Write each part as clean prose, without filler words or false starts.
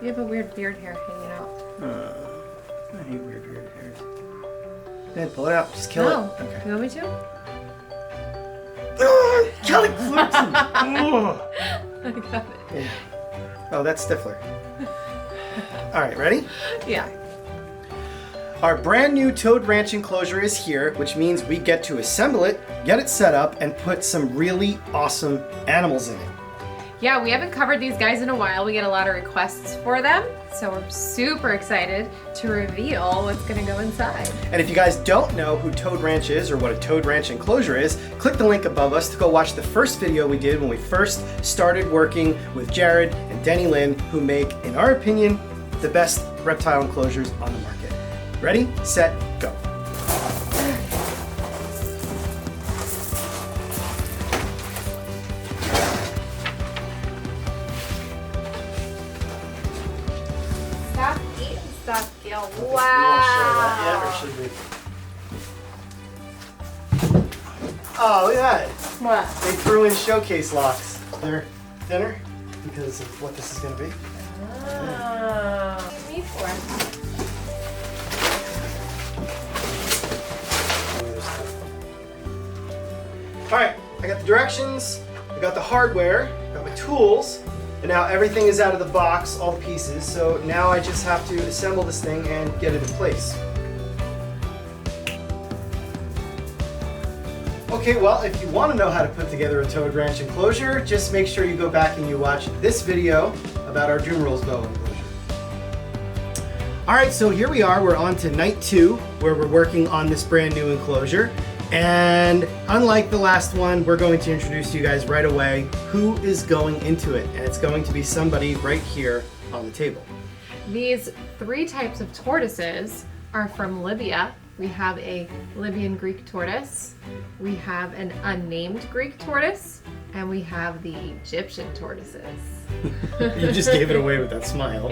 You have a weird beard hair hanging out. I hate weird hairs. Then pull it out. Just kill No. it. Okay. You want me to? Kelly Clarkson! I got it. Yeah. Oh, that's Stifler. All right, ready? Yeah. Our brand new Toad Ranch enclosure is here, which means we get to assemble it, get it set up, and put some really awesome animals in it. Yeah, we haven't covered these guys in a while. We get a lot of requests for them, so we're super excited to reveal what's gonna go inside. And if you guys don't know who Toad Ranch is or what a Toad Ranch enclosure is, click the link above us to go watch the first video we did when we first started working with Jared and Denny Lynn, who make, in our opinion, the best reptile enclosures on the market. Ready, set, go. Stop eating stuff, Gil. Okay, you want to show that yet, or should we? Oh, look at that. What? They threw in showcase locks. They're thinner because of what this is going to be. Oh. Me for it. All right, I got the directions, I got the hardware, I got my tools, and now everything is out of the box, all the pieces, so now I just have to assemble this thing and get it in place. Okay, well, if you want to know how to put together a Toad Ranch enclosure, just make sure you go back and you watch this video about our Doom Rules Bow enclosure. All right, so here we are, we're on to night 2, where we're working on this brand new enclosure. And unlike the last one, we're going to introduce you guys right away who is going into it. And it's going to be somebody right here on the table. These 3 types of tortoises are from Libya. We have a Libyan Greek tortoise, we have an unnamed Greek tortoise, and we have the Egyptian tortoises. You just gave it away with that smile.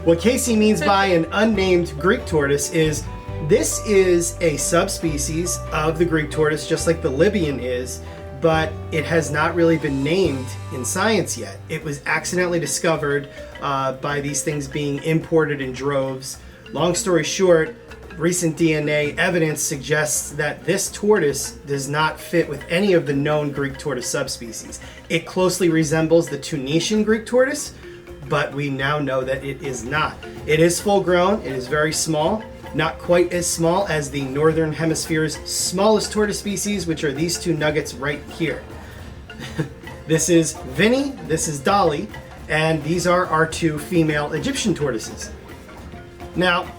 What Casey means by an unnamed Greek tortoise is this is a subspecies of the Greek tortoise, just like the Libyan is, but it has not really been named in science yet. It was accidentally discovered by these things being imported in droves. Long story short, recent DNA evidence suggests that this tortoise does not fit with any of the known Greek tortoise subspecies. It closely resembles the Tunisian Greek tortoise, but we now know that it is not. It is full grown, it is very small. Not quite as small as the Northern Hemisphere's smallest tortoise species, which are these 2 nuggets right here. This is Vinny, this is Dolly, and these are our 2 female Egyptian tortoises. Now,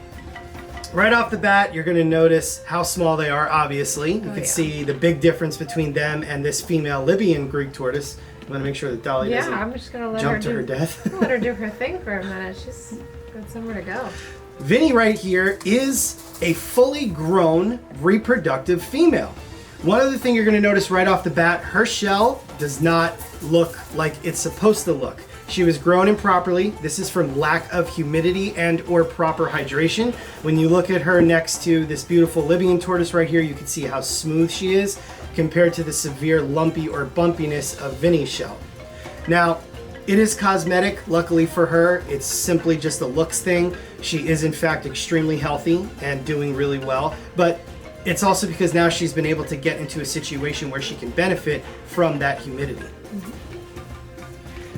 right off the bat, you're going to notice how small they are, obviously. You can see the big difference between them and this female Libyan Greek tortoise. I'm going to make sure that Dolly doesn't I'm just gonna let jump to her death. let her do her thing for a minute. She's got somewhere to go. Vinny right here is a fully grown reproductive female. One other thing you're going to notice right off the bat, her shell does not look like it's supposed to look. She was grown improperly. This is from lack of humidity and or proper hydration. When you look at her next to this beautiful Libyan tortoise right here, you can see how smooth she is compared to the severe lumpy or bumpiness of Vinny's shell. Now, it is cosmetic, luckily for her. It's simply just a looks thing. She is in fact extremely healthy and doing really well, but it's also because now she's been able to get into a situation where she can benefit from that humidity.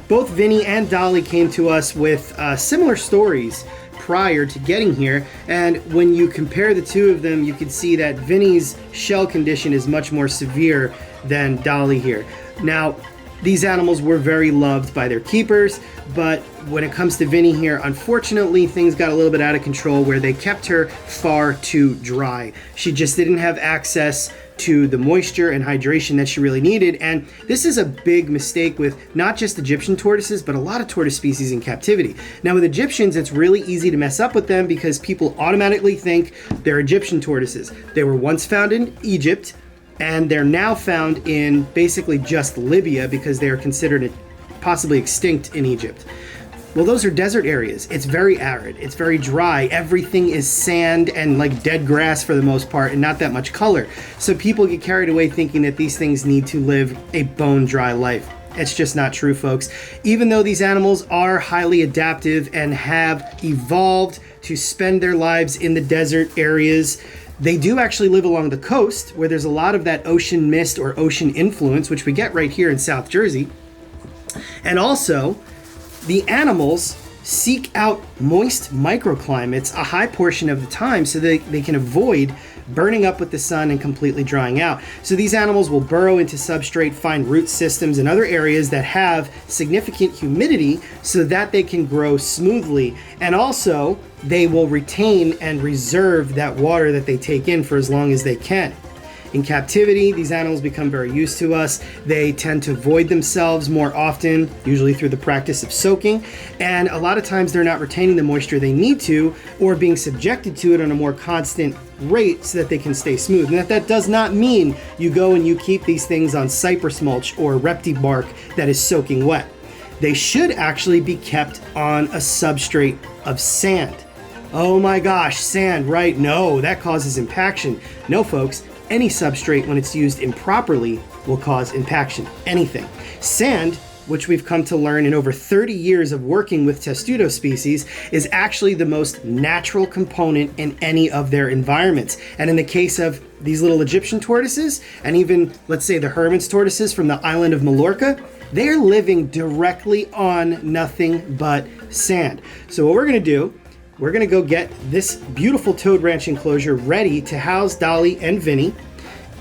Both Vinny and Dolly came to us with similar stories prior to getting here, and when you compare the 2 of them, you can see that Vinny's shell condition is much more severe than Dolly here. Now, these animals were very loved by their keepers, but when it comes to Vinny here, unfortunately, things got a little bit out of control where they kept her far too dry. She just didn't have access to the moisture and hydration that she really needed, and this is a big mistake with not just Egyptian tortoises, but a lot of tortoise species in captivity. Now with Egyptians, it's really easy to mess up with them because people automatically think they're Egyptian tortoises. They were once found in Egypt, and they're now found in basically just Libya because they are considered possibly extinct in Egypt. Well, those are desert areas. It's very arid. It's very dry. Everything is sand and like dead grass for the most part and not that much color. So people get carried away thinking that these things need to live a bone dry life. It's just not true, folks. Even though these animals are highly adaptive and have evolved to spend their lives in the desert areas, they do actually live along the coast where there's a lot of that ocean mist or ocean influence, which we get right here in South Jersey. And also, the animals seek out moist microclimates a high portion of the time so they can avoid burning up with the sun and completely drying out. So these animals will burrow into substrate, find root systems and other areas that have significant humidity so that they can grow smoothly. And also, they will retain and reserve that water that they take in for as long as they can. In captivity, these animals become very used to us. They tend to void themselves more often, usually through the practice of soaking. And a lot of times they're not retaining the moisture they need to or being subjected to it on a more constant rate so that they can stay smooth. And that does not mean you go and you keep these things on cypress mulch or repti bark that is soaking wet. They should actually be kept on a substrate of sand. Oh my gosh, sand, right? No, that causes impaction. No, folks. Any substrate, when it's used improperly, will cause impaction. Anything. Sand, which we've come to learn in over 30 years of working with testudo species, is actually the most natural component in any of their environments. And in the case of these little Egyptian tortoises, and even, let's say, the Herman's tortoises from the island of Mallorca, they're living directly on nothing but sand. So what we're going to do, we're gonna go get this beautiful toad ranch enclosure ready to house Dolly and Vinny,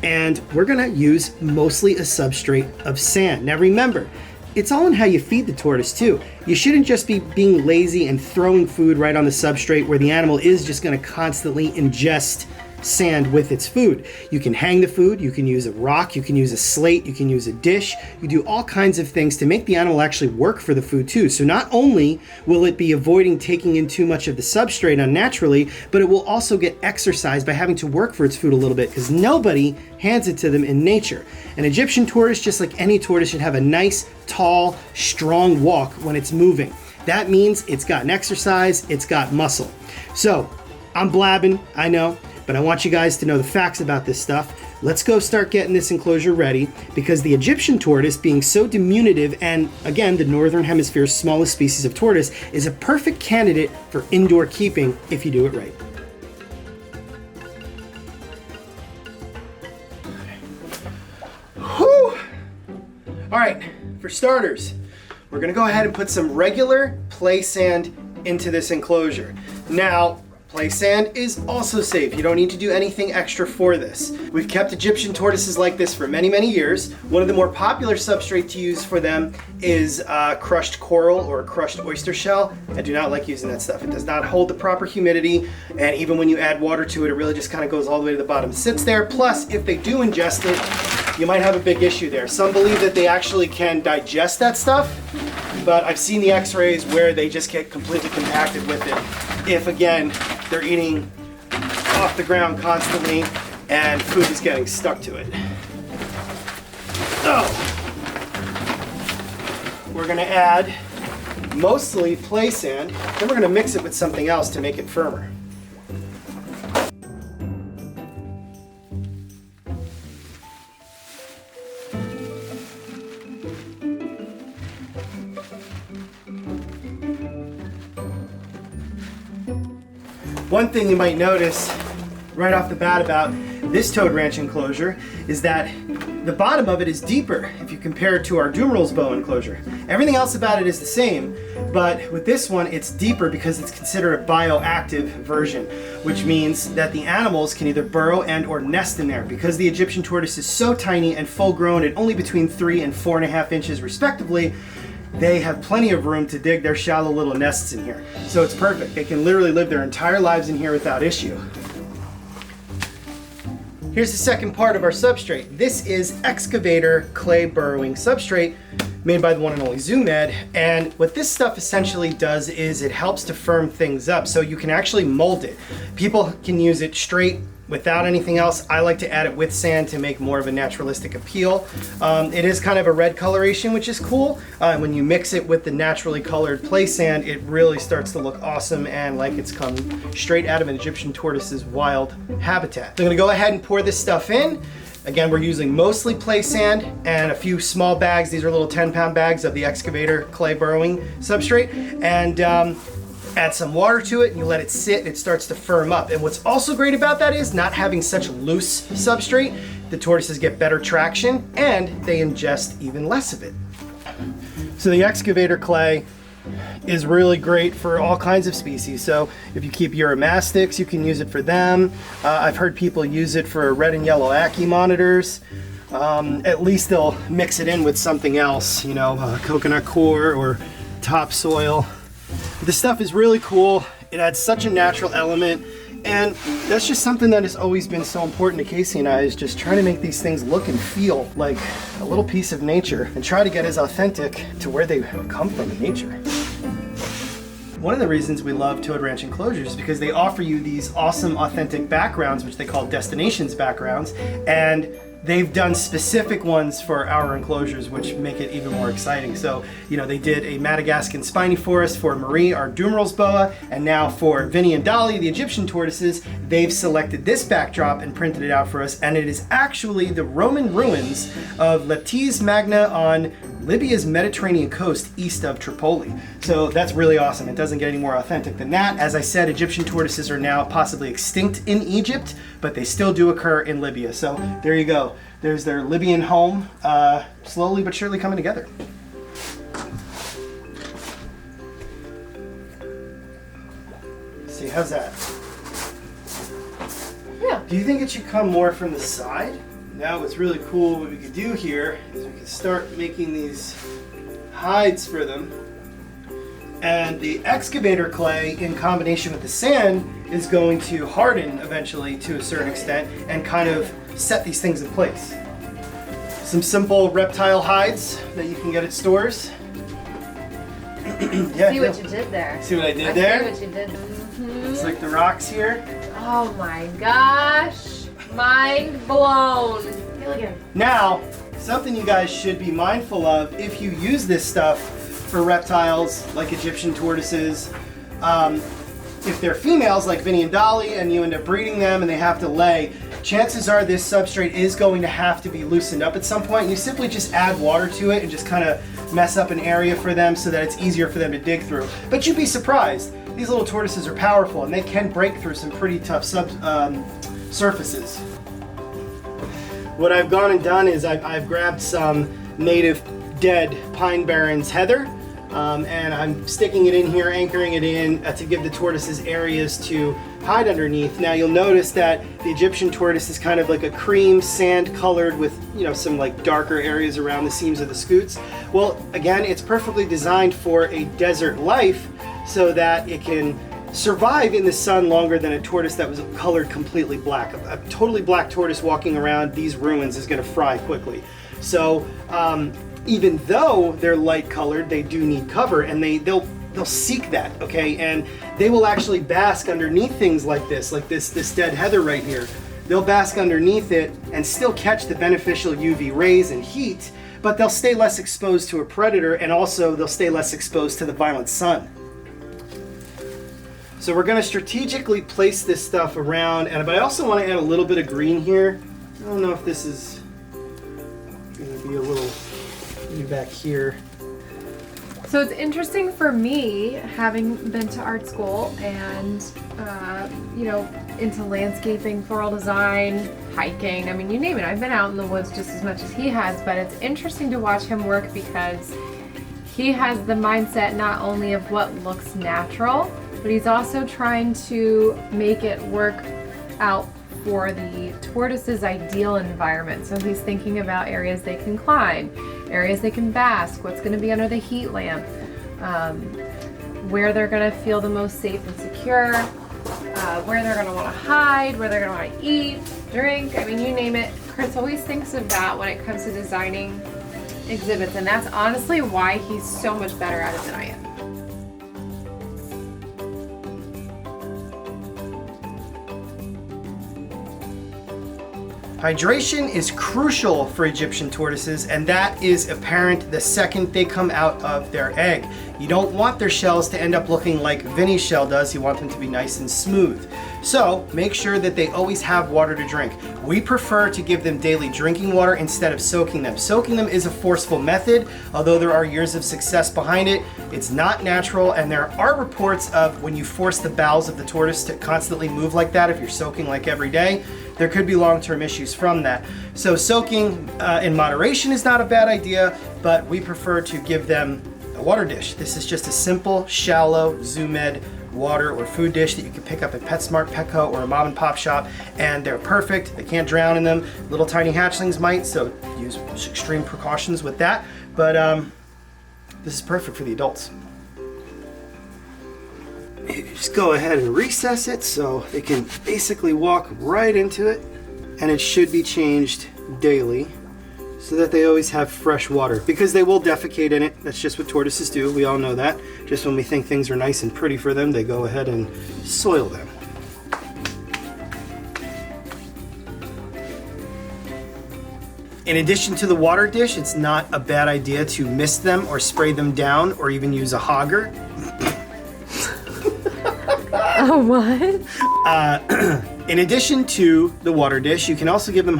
and we're gonna use mostly a substrate of sand. Now remember, it's all in how you feed the tortoise too. You shouldn't just be being lazy and throwing food right on the substrate where the animal is just gonna constantly ingest sand with its food. You can hang the food, you can use a rock, you can use a slate, you can use a dish. You do all kinds of things to make the animal actually work for the food too. So not only will it be avoiding taking in too much of the substrate unnaturally, but it will also get exercise by having to work for its food a little bit because nobody hands it to them in nature. An Egyptian tortoise, just like any tortoise, should have a nice, tall, strong walk when it's moving. That means it's got an exercise, it's got muscle. So I'm blabbing, I know, but I want you guys to know the facts about this stuff. Let's go start getting this enclosure ready because the Egyptian tortoise, being so diminutive and, again, the Northern Hemisphere's smallest species of tortoise, is a perfect candidate for indoor keeping if you do it right. Whew! All right, for starters, we're gonna go ahead and put some regular play sand into this enclosure. Now, play sand is also safe. You don't need to do anything extra for this. We've kept Egyptian tortoises like this for many, many years. One of the more popular substrate to use for them is crushed coral or crushed oyster shell. I do not like using that stuff. It does not hold the proper humidity, and even when you add water to it, it really just kind of goes all the way to the bottom. It sits there. Plus, if they do ingest it, you might have a big issue there. Some believe that they actually can digest that stuff, but I've seen the x-rays where they just get completely compacted with it. If, again, they're eating off the ground constantly and food is getting stuck to it. So, we're gonna add mostly play sand, then we're gonna mix it with something else to make it firmer. One thing you might notice right off the bat about this toad ranch enclosure is that the bottom of it is deeper if you compare it to our Dumeral's bow enclosure. Everything else about it is the same, but with this one it's deeper because it's considered a bioactive version, which means that the animals can either burrow and or nest in there. Because the Egyptian tortoise is so tiny and full grown at only between 3 and 4.5 inches respectively, they have plenty of room to dig their shallow little nests in here. So it's perfect. They can literally live their entire lives in here without issue. Here's the second part of our substrate. This is excavator clay burrowing substrate made by the one and only ZoomEd. And what this stuff essentially does is it helps to firm things up so you can actually mold it. People can use it straight without anything else. I like to add it with sand to make more of a naturalistic appeal. It is kind of a red coloration, which is cool. When you mix it with the naturally colored play sand, it really starts to look awesome and like it's come straight out of an Egyptian tortoise's wild habitat. So I'm gonna go ahead and pour this stuff in. Again, we're using mostly play sand and a few small bags. These are little 10-pound bags of the excavator clay burrowing substrate. And add some water to it and you let it sit and it starts to firm up. And what's also great about that is not having such loose substrate. The tortoises get better traction and they ingest even less of it. So the excavator clay is really great for all kinds of species. So if you keep uromastics, you can use it for them. I've heard people use it for red and yellow Ackie monitors. At least they'll mix it in with something else, you know, coconut coir or topsoil. This stuff is really cool. It adds such a natural element. And that's just something that has always been so important to Casey and I, is just trying to make these things look and feel like a little piece of nature and try to get as authentic to where they come from in nature. One of the reasons we love Toad Ranch Enclosures is because they offer you these awesome authentic backgrounds, which they call destinations backgrounds, and they've done specific ones for our enclosures, which make it even more exciting. So, you know, they did a Madagascan spiny forest for Marie, our Dumerel's boa, and now for Vinny and Dolly, the Egyptian tortoises, they've selected this backdrop and printed it out for us, and it is actually the Roman ruins of Leptis Magna on Libya's Mediterranean coast east of Tripoli. So that's really awesome. It doesn't get any more authentic than that. As I said, Egyptian tortoises are now possibly extinct in Egypt, but they still do occur in Libya. So there you go. There's their Libyan home, slowly but surely coming together. See, how's that? Yeah. Do you think it should come more from the side? Now what's really cool, what we could do here is we could start making these hides for them. And the excavator clay in combination with the sand is going to harden eventually to a certain extent and kind of set these things in place. Some simple reptile hides that you can get at stores. Yeah, See what you did there. See what I did there? See what you did. Mm-hmm. It's like the rocks here. Oh my gosh. Mind blown. Hey, look at him. Now, something you guys should be mindful of if you use this stuff for reptiles like Egyptian tortoises. If they're females like Vinny and Dolly and you end up breeding them and they have to lay, chances are this substrate is going to have to be loosened up at some point. You simply just add water to it and just kind of mess up an area for them so that it's easier for them to dig through. But you'd be surprised. These little tortoises are powerful and they can break through some pretty tough surfaces. What I've gone and done is I've grabbed some native dead pine barrens heather, and I'm sticking it in here, anchoring it in to give the tortoises areas to hide underneath. Now you'll notice that the Egyptian tortoise is kind of like a cream sand colored with, you know, some like darker areas around the seams of the scutes. Well, again, it's perfectly designed for a desert life so that it can survive in the sun longer than a tortoise that was colored completely black. A totally black tortoise walking around these ruins is going to fry quickly. So even though they're light colored, they do need cover, and they'll seek that, okay? And they will actually bask underneath things like this dead heather right here. They'll bask underneath it and still catch the beneficial UV rays and heat, but they'll stay less exposed to a predator, and also they'll stay less exposed to the violent sun. So we're going to strategically place this stuff around, but I also want to add a little bit of green here. I don't know if this is going to be a little back here. So it's interesting for me, having been to art school and, you know, into landscaping, floral design, hiking, I mean, you name it. I've been out in the woods just as much as he has, but it's interesting to watch him work because he has the mindset not only of what looks natural, but he's also trying to make it work out for the tortoise's ideal environment. So he's thinking about areas they can climb, areas they can bask, what's going to be under the heat lamp, where they're going to feel the most safe and secure, where they're going to want to hide, where they're going to want to eat, drink, I mean, you name it. Chris always thinks of that when it comes to designing exhibits, and that's honestly why he's so much better at it than I am. Hydration is crucial for Egyptian tortoises, and that is apparent the second they come out of their egg. You don't want their shells to end up looking like Vinny's shell does. You want them to be nice and smooth. So make sure that they always have water to drink. We prefer to give them daily drinking water instead of soaking them. Soaking them is a forceful method, although there are years of success behind it. It's not natural, and there are reports of when you force the bowels of the tortoise to constantly move like that, if you're soaking like every day, there could be long-term issues from that. So soaking in moderation is not a bad idea, but we prefer to give them a water dish. This is just a simple, shallow Zoo-Med water or food dish that you can pick up at PetSmart, Petco, or a mom and pop shop, and they're perfect. They can't drown in them. Little tiny hatchlings might, so use extreme precautions with that, but this is perfect for the adults. You just go ahead and recess it so they can basically walk right into it, and it should be changed daily so that they always have fresh water, because they will defecate in it. That's just what tortoises do. We all know that. Just when we think things are nice and pretty for them, they go ahead and soil them. In addition to the water dish, it's not a bad idea to mist them or spray them down or even use a hogger. Oh, what? In addition to the water dish, you can also give them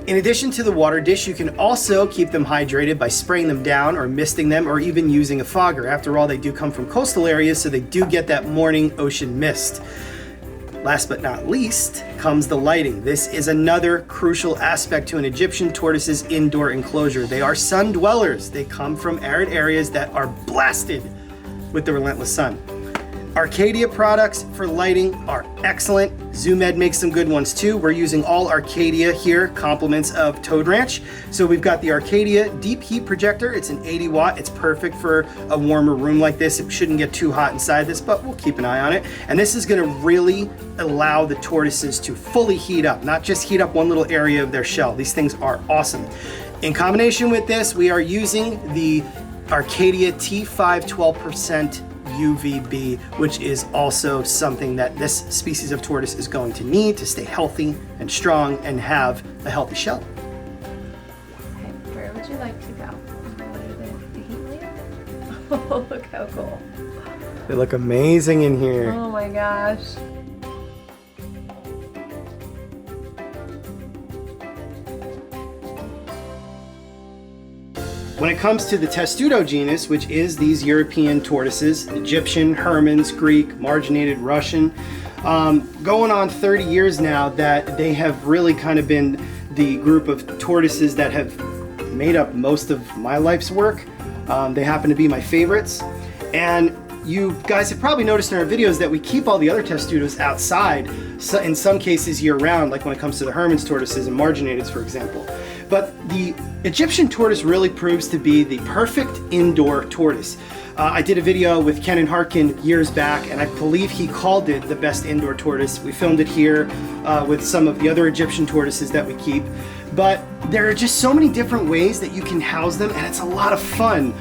In addition to the water dish, you can also keep them hydrated by spraying them down or misting them or even using a fogger. After all, they do come from coastal areas, so they do get that morning ocean mist. Last but not least comes the lighting. This is another crucial aspect to an Egyptian tortoise's indoor enclosure. They are sun dwellers. They come from arid areas that are blasted with the relentless sun. Arcadia products for lighting are excellent. Zoo-Med makes some good ones too. We're using all Arcadia here, compliments of Toad Ranch. So we've got the Arcadia deep heat projector. It's an 80 watt. It's perfect for a warmer room like this. It shouldn't get too hot inside this, but we'll keep an eye on it. And this is gonna really allow the tortoises to fully heat up, not just heat up one little area of their shell. These things are awesome. In combination with this, we are using the Arcadia T5 12% UVB, which is also something that this species of tortoise is going to need to stay healthy and strong and have a healthy shell. Okay, where would you like to go? The heat lamp? Oh, look how cool. They look amazing in here. Oh my gosh. When it comes to the Testudo genus, which is these European tortoises, Egyptian, Hermans, Greek, marginated, Russian, going on 30 years now that they have really kind of been the group of tortoises that have made up most of my life's work. They happen to be my favorites. And you guys have probably noticed in our videos that we keep all the other Testudos outside, so in some cases year round, like when it comes to the Hermans tortoises and marginateds, for example. But the Egyptian tortoise really proves to be the perfect indoor tortoise. I did a video with Ken and Harkin years back, and I believe he called it the best indoor tortoise. We filmed it here with some of the other Egyptian tortoises that we keep. But there are just so many different ways that you can house them, and it's a lot of fun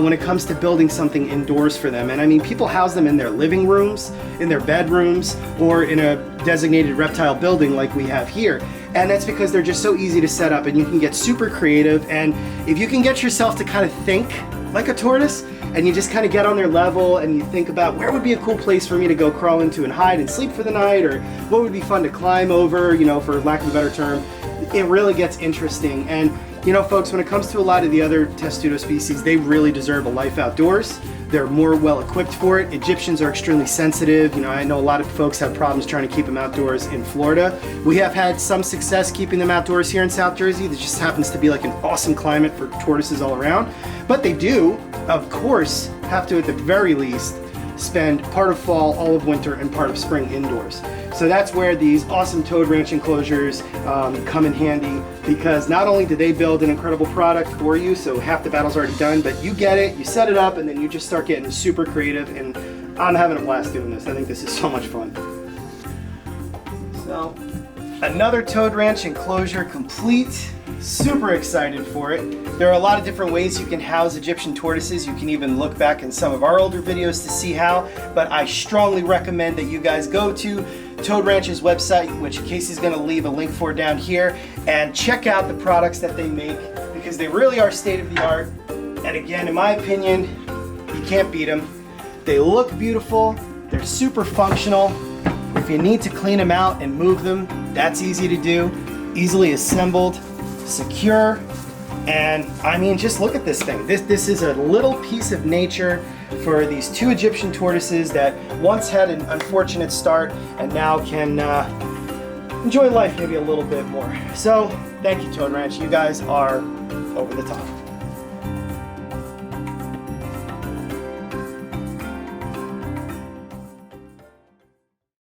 when it comes to building something indoors for them. And I mean, people house them in their living rooms, in their bedrooms, or in a designated reptile building like we have here. And that's because they're just so easy to set up, and you can get super creative. And if you can get yourself to kind of think like a tortoise, and you just kind of get on their level and you think about where would be a cool place for me to go crawl into and hide and sleep for the night, or what would be fun to climb over, you know, for lack of a better term, it really gets interesting. And you know, folks, when it comes to a lot of the other Testudo species, they really deserve a life outdoors. They're more well equipped for it. Egyptians are extremely sensitive. You know, I know a lot of folks have problems trying to keep them outdoors in Florida. We have had some success keeping them outdoors here in South Jersey. There just happens to be like an awesome climate for tortoises all around. But they do, of course, have to at the very least spend part of fall, all of winter, and part of spring indoors. So that's where these awesome Toad Ranch enclosures come in handy, because not only do they build an incredible product for you, so half the battle's already done, but you get it, you set it up, and then you just start getting super creative, and I'm having a blast doing this. I think this is so much fun. So, another Toad Ranch enclosure complete. Super excited for it. There are a lot of different ways you can house Egyptian tortoises. You can even look back in some of our older videos to see how, but I strongly recommend that you guys go to Toad Ranch's website, which Casey's going to leave a link for down here, and check out the products that they make, because they really are state of the art. And again, in my opinion, you can't beat them. They look beautiful, they're super functional. If you need to clean them out and move them, that's easy to do. Easily assembled, secure, and I mean, just look at this thing. This is a little piece of nature for these two Egyptian tortoises that once had an unfortunate start and now can enjoy life maybe a little bit more. So, thank you, Toad Ranch. You guys are over the top.